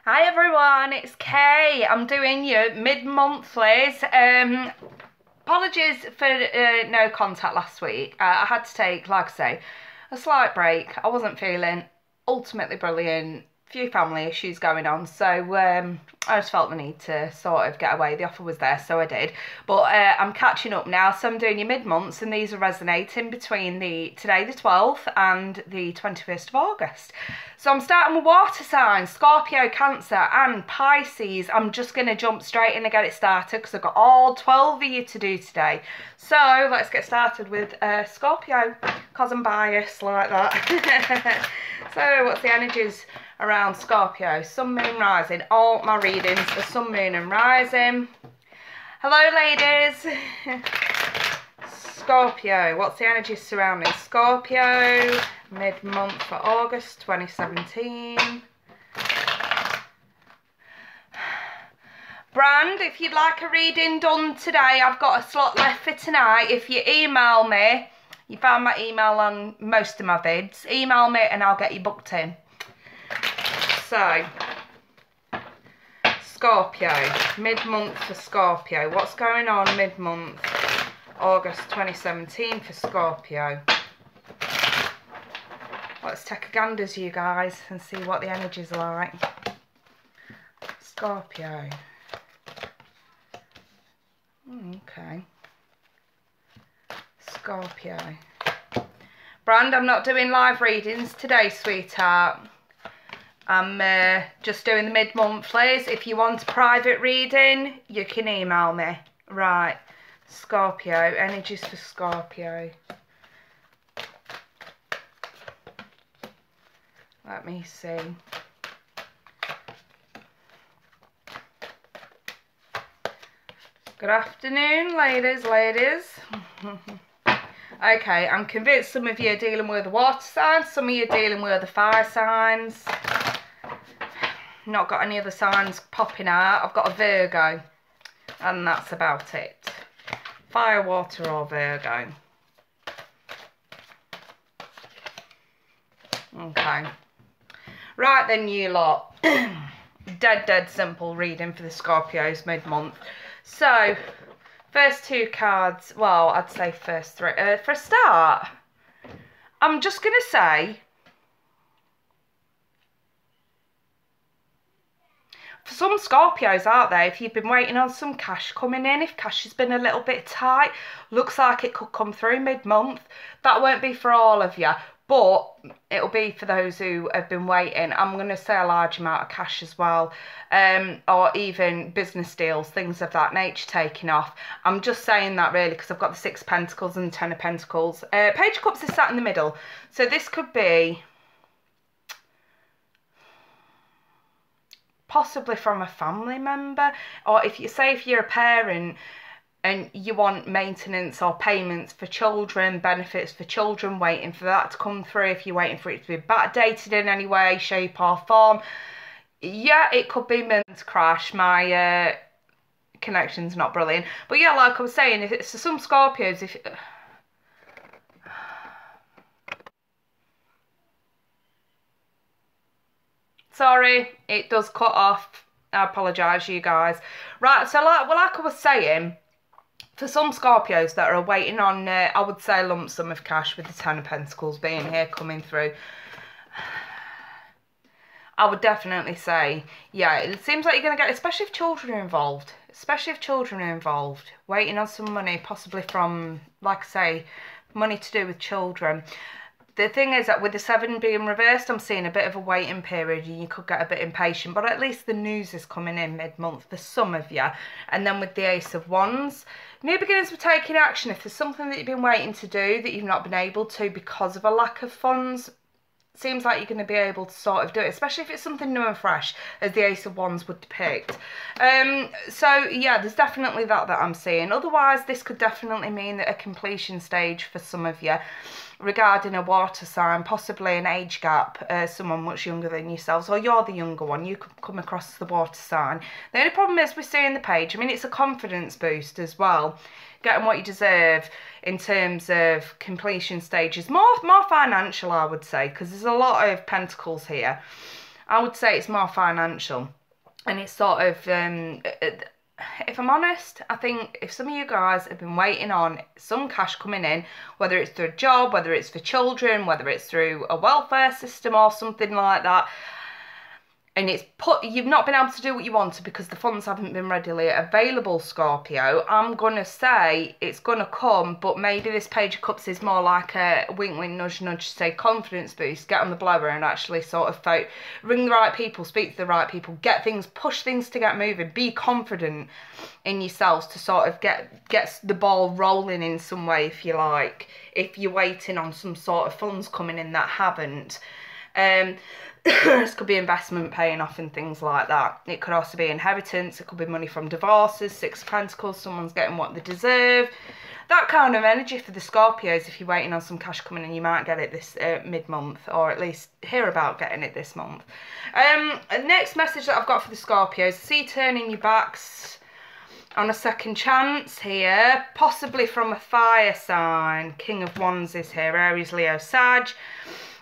Hi everyone, it's Kay. I'm doing your mid-monthlies. Apologies for no contact last week. I had to take, like I say, a slight break. I wasn't feeling ultimately brilliant. Few family issues going on, so I just felt the need to sort of get away. The offer was there, so I did. But I'm catching up now, so I'm doing your mid-months, and these are resonating between today the 12th and the 21st of August. So I'm starting with water signs, Scorpio, Cancer and Pisces. I'm just going to jump straight in and get it started because I've got all 12 of you to do today. So let's get started with Scorpio, because I'm biased like that. So what's the energies around Scorpio? Sun, Moon, Rising. All my readings are Sun, Moon and Rising. Hello ladies. Scorpio, what's the energy surrounding Scorpio? Mid-month for August 2017. Brand, if you'd like a reading done today, I've got a slot left for tonight. If you email me, you found my email on most of my vids, email me and I'll get you booked in. So, Scorpio, mid-month for Scorpio. What's going on mid-month? August 2017 for Scorpio. Let's take a gander, you guys, and see what the energy's like. Scorpio. Okay. Scorpio. Brand, I'm not doing live readings today, sweetheart. I'm just doing the mid-monthlies. If you want a private reading, you can email me. Right. Scorpio. Energies for Scorpio. Let me see. Good afternoon, ladies. Okay, I'm convinced some of you are dealing with the water signs, some of you are dealing with the fire signs. Not got any other signs popping out. I've got a Virgo, and that's about it. Fire, water or Virgo. Okay. Right then, you lot. Dead simple reading for the Scorpios mid-month. So, first two cards, well, I'd say first three. For a start, I'm just going to say, for some Scorpios out there, if you've been waiting on some cash coming in, if cash has been a little bit tight, looks like it could come through mid-month. That won't be for all of you, but it'll be for those who have been waiting. I'm going to say a large amount of cash as well, or even business deals, things of that nature taking off. I'm just saying that really because I've got the Six of Pentacles and the Ten of Pentacles. Page of Cups is sat in the middle, so this could be possibly from a family member, or if you're a parent and you want maintenance or payments for children, benefits for children, waiting for that to come through, if you're waiting for it to be backdated in any way, shape or form. Yeah, it could be meant to crash. My connection's not brilliant. But yeah, like I was saying, if it's for some Scorpios, if... Sorry, it does cut off. I apologise, you guys. Right, so like I was saying, for some Scorpios that are waiting on, I would say, a lump sum of cash with the Ten of Pentacles being here, coming through, I would definitely say, yeah, it seems like you're going to get, especially if children are involved, waiting on some money, possibly from, like I say, money to do with children. The thing is that with the 7 being reversed, I'm seeing a bit of a waiting period and you could get a bit impatient, but at least the news is coming in mid-month for some of you. And then with the Ace of Wands, new beginnings with taking action. If there's something that you've been waiting to do that you've not been able to because of a lack of funds, seems like you're going to be able to sort of do it, especially if it's something new and fresh, as the Ace of Wands would depict. So yeah, there's definitely that I'm seeing. Otherwise, this could definitely mean that a completion stage for some of you regarding a water sign, possibly an age gap, someone much younger than yourselves, or you're the younger one, you could come across the water sign. The only problem is we're seeing the page, I mean, it's a confidence boost as well. Getting what you deserve in terms of completion stages. More financial, I would say, because there's a lot of pentacles here. I would say it's more financial. And it's sort of, if I'm honest, I think if some of you guys have been waiting on some cash coming in, whether it's through a job, whether it's for children, whether it's through a welfare system or something like that, and you've not been able to do what you wanted because the funds haven't been readily available, Scorpio, I'm going to say it's going to come, but maybe this Page of Cups is more like a wink, wink, nudge, nudge, say confidence boost, get on the blower and actually sort of ring the right people, speak to the right people, push things to get moving, be confident in yourselves to sort of get the ball rolling in some way, if you like, if you're waiting on some sort of funds coming in that haven't. This could be investment paying off and things like that. It could also be inheritance. It could be money from divorces, Six of Pentacles, someone's getting what they deserve. That kind of energy for the Scorpios. If you're waiting on some cash coming in, you might get it this mid-month, or at least hear about getting it this month. Next message that I've got for the Scorpios, see turning your backs on a second chance here, possibly from a fire sign. King of Wands is here, Aries, Leo, Sag.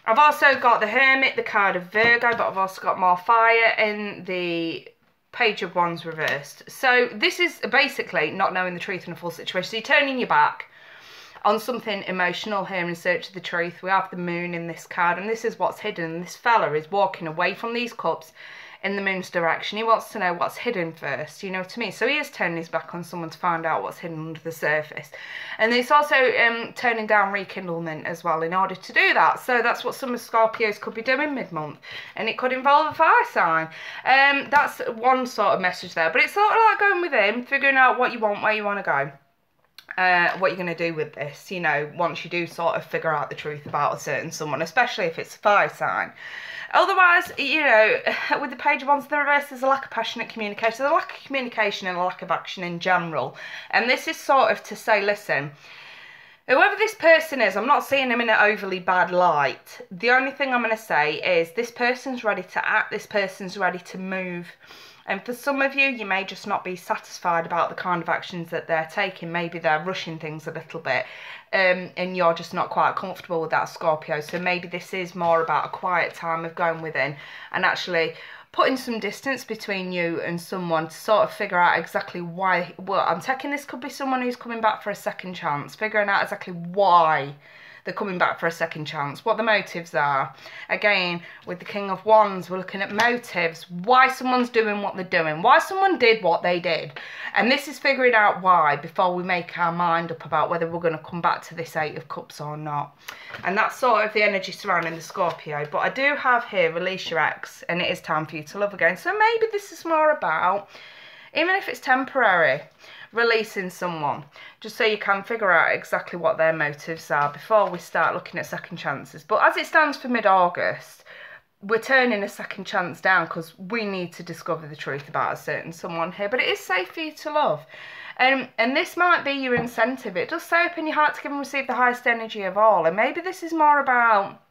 I've also got the Hermit, the card of Virgo, but I've also got more fire in the Page of Wands reversed. So this is basically not knowing the truth in a full situation. So you're turning your back on something emotional here in search of the truth. We have the Moon in this card, and this is what's hidden. This fella is walking away from these cups in the Moon's direction. He wants to know what's hidden first, you know what I mean? So he is turning his back on someone to find out what's hidden under the surface. And it's also turning down rekindlement as well in order to do that. So that's what some of Scorpios could be doing mid-month. And it could involve a fire sign. That's one sort of message there. But it's sort of like going within, figuring out what you want, where you want to go. What you're going to do with this, you know, once you do sort of figure out the truth about a certain someone, especially if it's a fire sign. Otherwise, you know, with the Page of Wands in the reverse, there's a lack of passionate communication. There's a lack of communication and a lack of action in general. And this is sort of to say, listen, whoever this person is, I'm not seeing them in an overly bad light. The only thing I'm going to say is this person's ready to act, this person's ready to move. And for some of you, you may just not be satisfied about the kind of actions that they're taking. Maybe they're rushing things a little bit, and you're just not quite comfortable with that, Scorpio. So maybe this is more about a quiet time of going within and actually putting some distance between you and someone to sort of figure out exactly why. Well, I'm taking this could be someone who's coming back for a second chance, figuring out exactly why they're coming back for a second chance, what the motives are. Again, with the King of Wands, we're looking at motives, why someone's doing what they're doing, why someone did what they did. And this is figuring out why before we make our mind up about whether we're going to come back to this Eight of Cups or not. And that's sort of the energy surrounding the Scorpio. But I do have here, release your ex, and it is time for you to love again. So maybe this is more about, even if it's temporary, releasing someone, just so you can figure out exactly what their motives are before we start looking at second chances. But as it stands for mid-August, we're turning a second chance down because we need to discover the truth about a certain someone here. But it is safe for you to love. And this might be your incentive. It does say open your heart to give and receive the highest energy of all. And maybe this is more about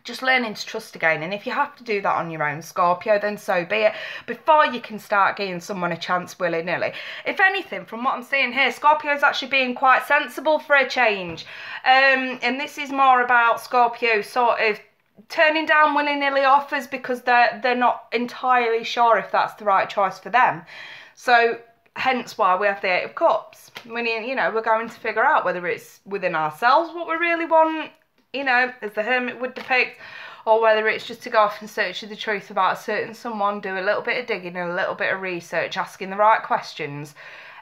just learning to trust again. And if you have to do that on your own, Scorpio, then so be it, before you can start giving someone a chance willy-nilly. If anything, from what I'm seeing here, Scorpio's actually being quite sensible for a change. And this is more about Scorpio sort of turning down willy-nilly offers because they're not entirely sure if that's the right choice for them. So hence why we have the Eight of Cups. Meaning, you know, we're going to figure out whether it's within ourselves what we really want, you know, as the Hermit would depict, or whether it's just to go off and search the truth about a certain someone, do a little bit of digging and a little bit of research, asking the right questions,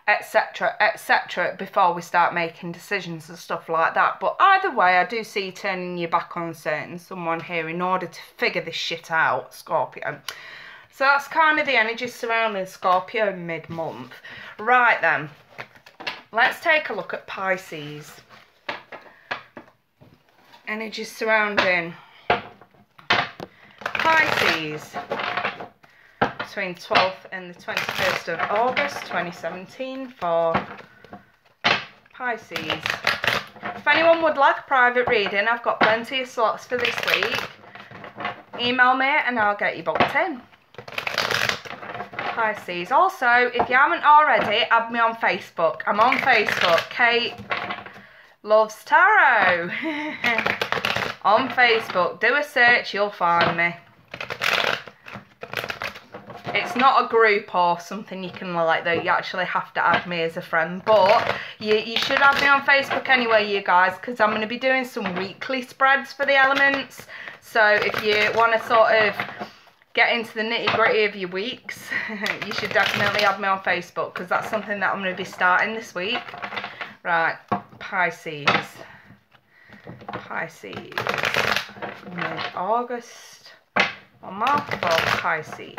etc., before we start making decisions and stuff like that. But either way, I do see you turning your back on certain someone here in order to figure this shit out, Scorpio. So that's kind of the energy surrounding Scorpio mid-month. Right then, let's take a look at Pisces. Energy surrounding Pisces between 12th and the 21st of August 2017 for Pisces. If anyone would like a private reading, I've got plenty of slots for this week. Email me and I'll get you booked in. Pisces. Also, if you haven't already, add me on Facebook. I'm on Facebook, Kate Loves Tarot. On Facebook, do a search, you'll find me. It's not a group or something you can like, though. You actually have to add me as a friend. But you should add me on Facebook anyway, you guys, because I'm going to be doing some weekly spreads for the elements. So if you want to sort of get into the nitty-gritty of your weeks, you should definitely add me on Facebook, because that's something that I'm going to be starting this week. Right, Pisces. Mid-August. On Month-12th, Pisces.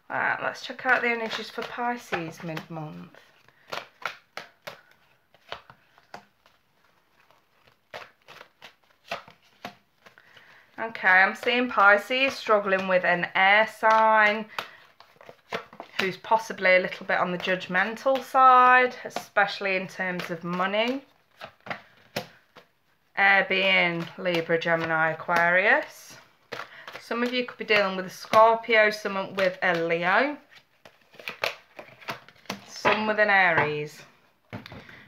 Right, let's check out the energies for Pisces mid-month. Okay, I'm seeing Pisces struggling with an air sign who's possibly a little bit on the judgmental side, especially in terms of money. Air being Libra, Gemini, Aquarius. Some of you could be dealing with a Scorpio, some with a Leo, some with an Aries.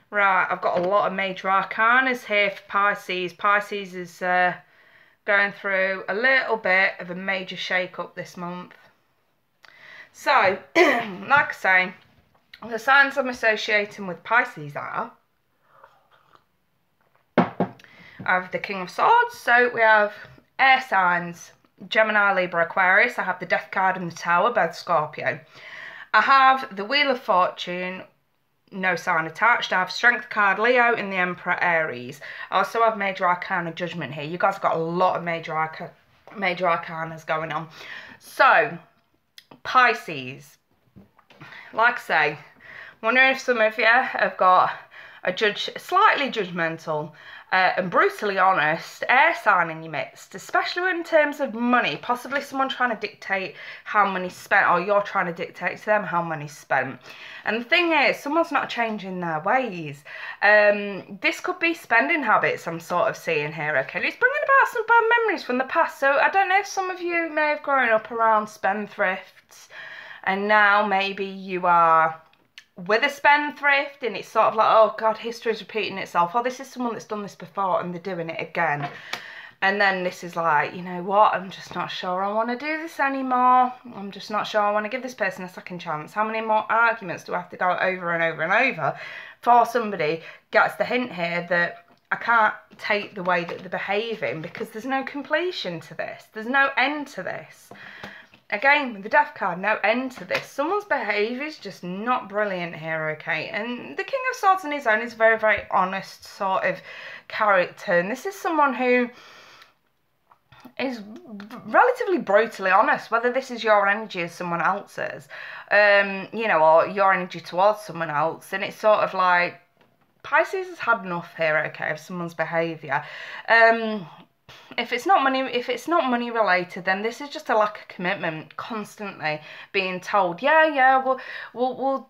Right, I've got a lot of major arcanas here for Pisces. Pisces is going through a little bit of a major shake-up this month. So, like I say, the signs I'm associating with Pisces are, I have the King of Swords, so we have air signs, Gemini, Libra, Aquarius. I have the Death card and the Tower, both Scorpio. I have the Wheel of Fortune, no sign attached. I have Strength card, Leo, and the Emperor, Aries. I also have Major Arcana, Judgment here. You guys have got a lot of major arcanas going on. So, Pisces, like I say, wondering if some of you have got a slightly judgmental and brutally honest air sign in your midst, especially in terms of money. Possibly someone trying to dictate how money's spent, or you're trying to dictate to them how money's spent. And the thing is, someone's not changing their ways. This could be spending habits I'm sort of seeing here, okay? It's bringing about some bad memories from the past. So I don't know if some of you may have grown up around spendthrifts, and now maybe you are with a spendthrift, and it's sort of like, oh God, history's repeating itself. Oh, this is someone that's done this before and they're doing it again. And then this is like, you know what, I'm just not sure I want to do this anymore. I'm just not sure I want to give this person a second chance. How many more arguments do I have to go over and over and over before somebody gets the hint here that I can't take the way that they're behaving, because there's no completion to this. There's no end to this. Again, with the Death card, no end to this. Someone's behaviour is just not brilliant here, okay? And the King of Swords on his own is very, very honest sort of character. And this is someone who is relatively brutally honest, whether this is your energy or someone else's, you know, or your energy towards someone else. And it's sort of like, Pisces has had enough here, okay, of someone's behaviour. If it's not money related, then this is just a lack of commitment. Constantly being told, yeah, we'll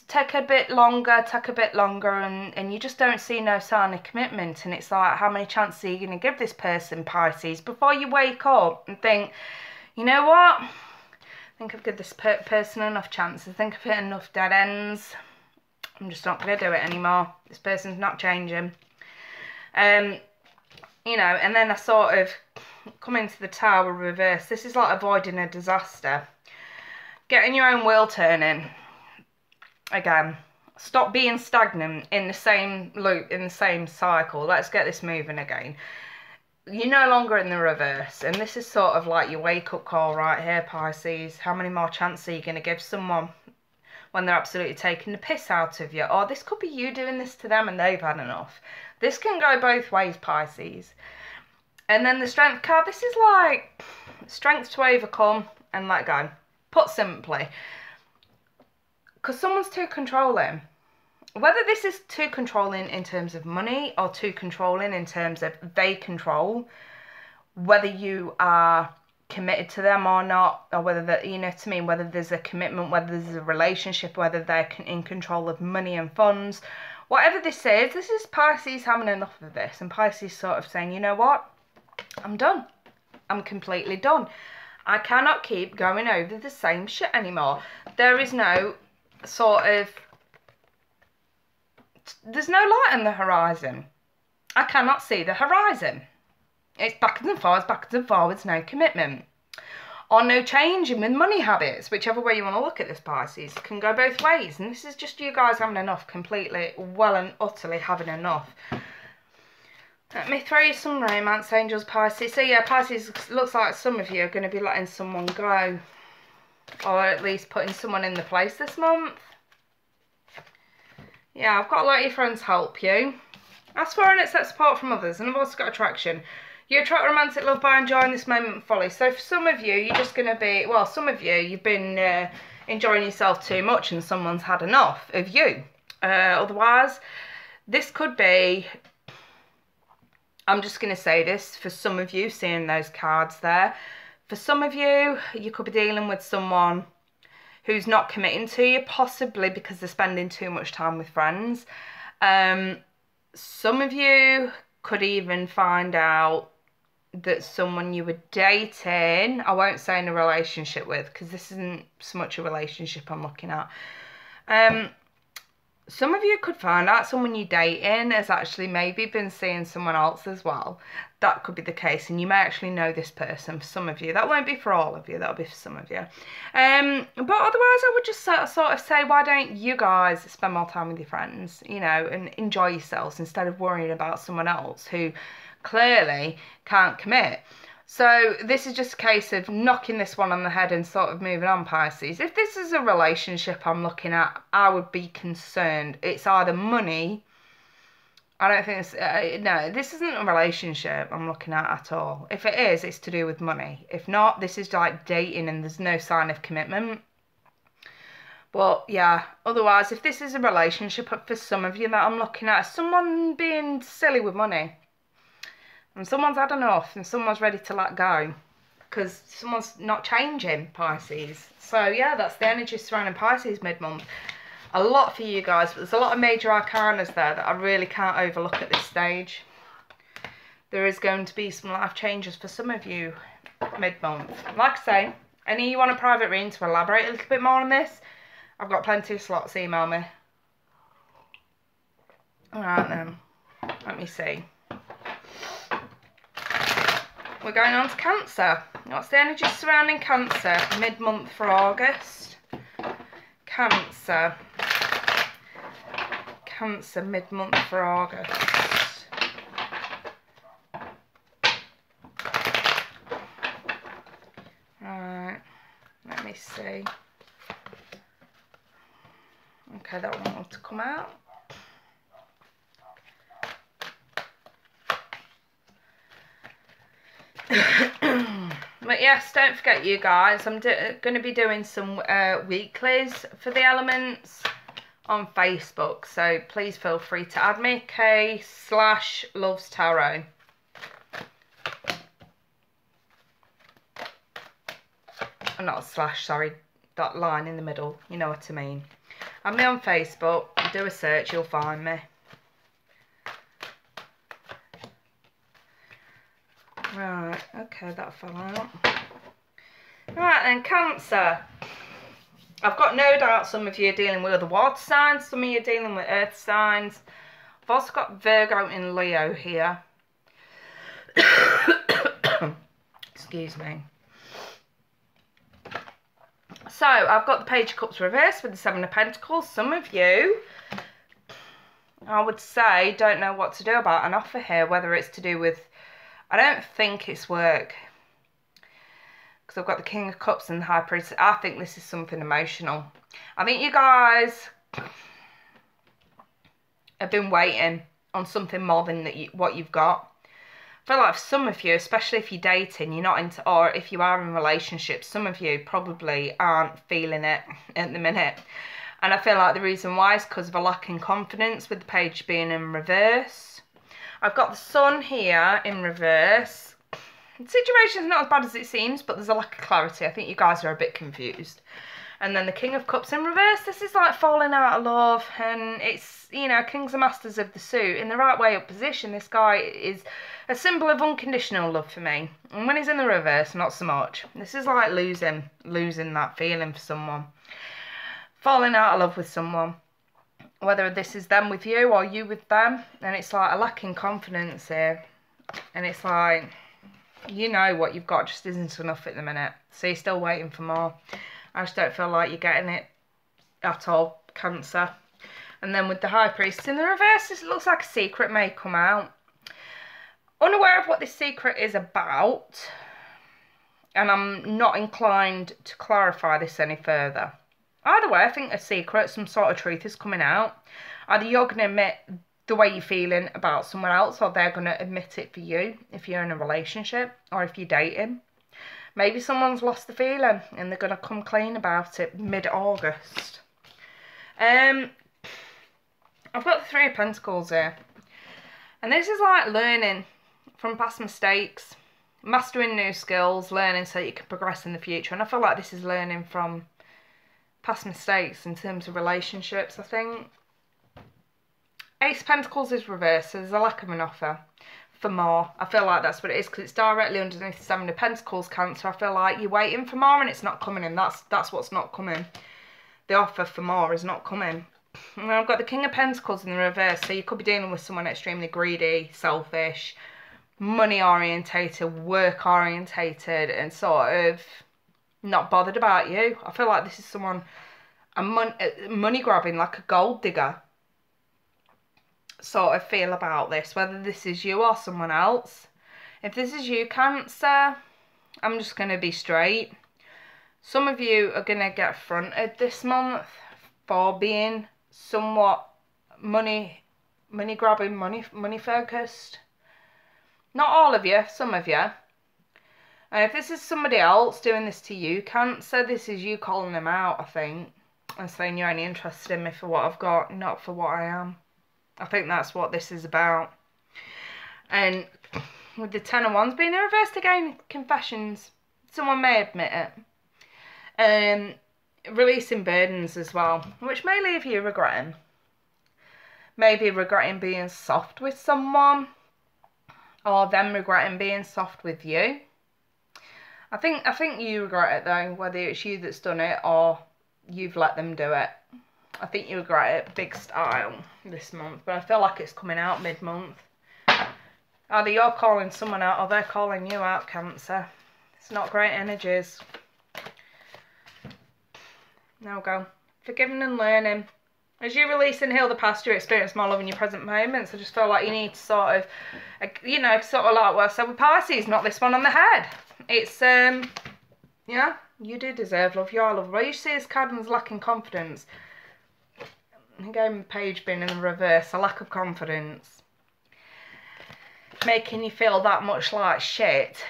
take a bit longer, and you just don't see no sign of commitment. And it's like, how many chances are you going to give this person, Pisces, before you wake up and think, you know what? I think I've given this person enough chances. I think I've hit enough dead ends. I'm just not going to do it anymore. This person's not changing. You know, and then I sort of come into the Tower reverse. This is like avoiding a disaster. Getting your own wheel turning. Again, stop being stagnant in the same loop, in the same cycle. Let's get this moving again. You're no longer in the reverse. And this is sort of like your wake-up call right here, Pisces. How many more chances are you going to give someone when they're absolutely taking the piss out of you? Or this could be you doing this to them and they've had enough. This can go both ways, Pisces. And then the Strength card, this is like strength to overcome and let go. Put simply, because someone's too controlling. Whether this is too controlling in terms of money or too controlling in terms of they control, whether you are committed to them or not, or whether that, you know what I mean, whether there's a commitment, whether there's a relationship, whether they're in control of money and funds. Whatever this is Pisces having enough of this, and Pisces sort of saying, you know what, I'm done. I'm completely done. I cannot keep going over the same shit anymore. There is no sort of, there's no light on the horizon. I cannot see the horizon. It's backwards and forwards, no commitment. or no change in with money habits. Whichever way you want to look at this, Pisces, it can go both ways. And this is just you guys having enough, completely, well and utterly having enough. Let me throw you some romance angels, Pisces. So yeah, Pisces, looks like some of you are going to be letting someone go. Or at least putting someone in the place this month. Yeah, I've got to let your friends help you. Ask for and accept support from others. And I've also got attraction. You attract romantic love by enjoying this moment fully. So for some of you, you're just going to be... Well, some of you, you've been enjoying yourself too much and someone's had enough of you. Otherwise, this could be... I'm just going to say this for some of you, seeing those cards there. For some of you, you could be dealing with someone who's not committing to you, possibly because they're spending too much time with friends. Some of you could even find out that someone you were dating, I won't say in a relationship with, because this isn't so much a relationship I'm looking at. Some of you could find out someone you're dating has actually maybe been seeing someone else as well. That could be the case, and you may actually know this person for some of you. That won't be for all of you, that'll be for some of you. But otherwise, I would just sort of say, why don't you guys spend more time with your friends, you know, and enjoy yourselves instead of worrying about someone else who clearly can't commit. So this is just a case of knocking this one on the head and sort of moving on, Pisces. If this is a relationship I'm looking at, I would be concerned. It's either money. I don't think it's... no, this isn't a relationship I'm looking at all. If it is, it's to do with money. If not, this is like dating and there's no sign of commitment. But yeah, otherwise, if this is a relationship for some of you that I'm looking at, someone being silly with money. And someone's had enough and someone's ready to let go because someone's not changing, Pisces. So yeah, that's the energy surrounding Pisces mid-month. A lot for you guys, but there's a lot of major arcanas there that I really can't overlook at this stage. There is going to be some life changes for some of you mid-month. Like I say, any of you want a private reading to elaborate a little bit more on this, I've got plenty of slots, email me. Alright then, let me see. We're going on to Cancer. What's the energy surrounding Cancer mid-month for August? Cancer. Cancer mid-month for August. Right, let me see. Okay, that one wants to come out. But yes, don't forget you guys, I'm going to be doing some weeklies for the elements on Facebook, so please feel free to add me, K/LovesTarot. Not slash, sorry, that line in the middle, you know what I mean. Add me on Facebook, do a search, you'll find me. Right, okay, that fell out. Right then, Cancer. I've got no doubt some of you are dealing with other water signs, some of you are dealing with earth signs. I've also got Virgo and Leo here. Excuse me. So, I've got the Page of Cups reversed with the Seven of Pentacles. Some of you, I would say, don't know what to do about an offer here, whether it's to do with... I don't think it's work. Because I've got the King of Cups and the High Priestess. I think this is something emotional. I think you guys have been waiting on something more than what you've got. I feel like for some of you, especially if you're dating, you're not into, or if you are in relationships, some of you probably aren't feeling it at the minute. And I feel like the reason why is because of a lack in confidence with the page being in reverse. I've got the Sun here in reverse. The situation's not as bad as it seems, but there's a lack of clarity. I think you guys are a bit confused. And then the King of Cups in reverse. This is like falling out of love. And it's, you know, Kings and Masters of the suit. In the right way up position, this guy is a symbol of unconditional love for me. And when he's in the reverse, not so much. This is like losing that feeling for someone. Falling out of love with someone. Whether this is them with you or you with them. And it's like a lack in confidence here. And it's like... You know what you've got just isn't enough at the minute. So you're still waiting for more. I just don't feel like you're getting it at all, Cancer. And then with the High Priestess in the reverse, it looks like a secret may come out. Unaware of what this secret is about, and I'm not inclined to clarify this any further. Either way, I think a secret, some sort of truth is coming out. Either you're going to admit the way you're feeling about someone else, or they're going to admit it for you if you're in a relationship or if you're dating. Maybe someone's lost the feeling and they're going to come clean about it mid-August. I've got the Three of Pentacles here. And this is like learning from past mistakes, mastering new skills, learning so you can progress in the future. And I feel like this is learning from past mistakes in terms of relationships, I think. Ace of Pentacles is reversed, so there's a lack of an offer for more. I feel like that's what it is, because it's directly underneath the Seven of Pentacles, Cancer. I feel like you're waiting for more and it's not coming in. That's what's not coming. The offer for more is not coming. And I've got the King of Pentacles in the reverse, so you could be dealing with someone extremely greedy, selfish, money orientated, work orientated, and sort of not bothered about you. I feel like this is someone money grabbing, like a gold digger sort of feel about this, whether this is you or someone else. If this is you, Cancer, I'm just going to be straight. Some of you are going to get fronted this month for being somewhat money grabbing, money focused. Not all of you, some of you. And if this is somebody else doing this to you, Cancer, this is you calling them out, I think, and saying you're only interested in me for what I've got, not for what I am. I think that's what this is about. And with the Ten of Wands being reversed again, confessions. Someone may admit it. Releasing burdens as well, which may leave you regretting. Maybe regretting being soft with someone, or them regretting being soft with you. I think you regret it though, whether it's you that's done it or you've let them do it. I think you regret it big style this month, but I feel like it's coming out mid-month. Either you're calling someone out or they're calling you out, Cancer. It's not great energies. Now go. Forgiving and learning. As you release and heal the past, you experience more love in your present moments. I just feel like you need to sort of, you know, sort of like what I said with Pisces, not this one on the head. It's, yeah, you do deserve love. You are loved. What you see is Cadman's lacking confidence. Again, page being in the reverse, a lack of confidence. Making you feel that much like shit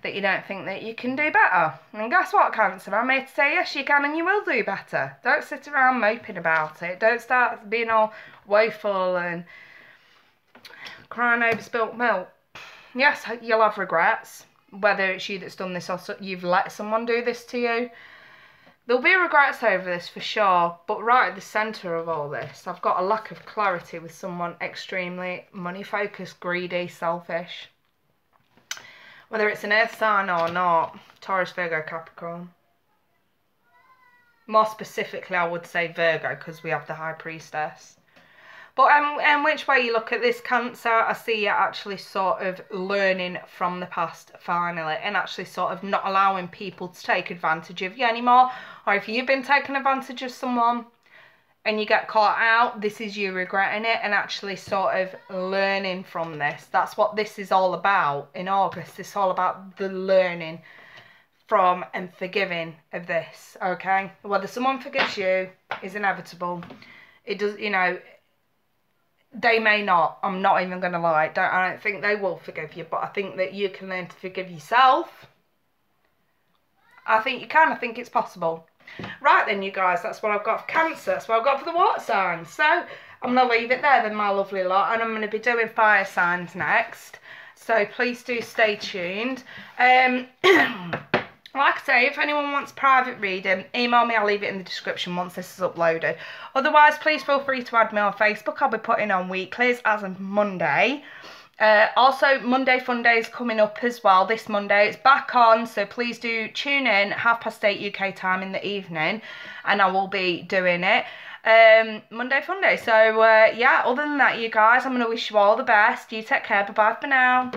that you don't think that you can do better. And guess what, Cancer? I'm here to say yes, you can and you will do better. Don't sit around moping about it. Don't start being all woeful and crying over spilt milk. Yes, you'll have regrets, whether it's you that's done this or you've let someone do this to you. There'll be regrets over this for sure, but right at the centre of all this, I've got a lack of clarity with someone extremely money-focused, greedy, selfish. Whether it's an earth sign or not, Taurus, Virgo, Capricorn. More specifically, I would say Virgo, because we have the High Priestess. But which way you look at this, Cancer, I see you actually sort of learning from the past finally, and actually sort of not allowing people to take advantage of you anymore. Or if you've been taking advantage of someone and you get caught out, this is you regretting it and actually sort of learning from this. That's what this is all about in August. It's all about the learning from and forgiving of this, okay? Whether someone forgives you is inevitable. It does, you know, they may not. I'm not even going to lie. I don't think they will forgive you, but I think that you can learn to forgive yourself. I think you can. I think it's possible. Right then, you guys, that's what I've got for Cancer. That's what I've got for the water signs. So I'm going to leave it there then, my lovely lot, and I'm going to be doing fire signs next. So please do stay tuned. Like I say, if anyone wants private reading, email me. I'll leave it in the description once this is uploaded. Otherwise, please feel free to add me on Facebook. I'll be putting on weeklies as of Monday. Also, Monday Fun Day is coming up as well. This Monday, it's back on. So please do tune in 8:30 UK time in the evening. And I will be doing it. Monday Fun Day. So, yeah, other than that, you guys, I'm going to wish you all the best. You take care. Bye-bye for now.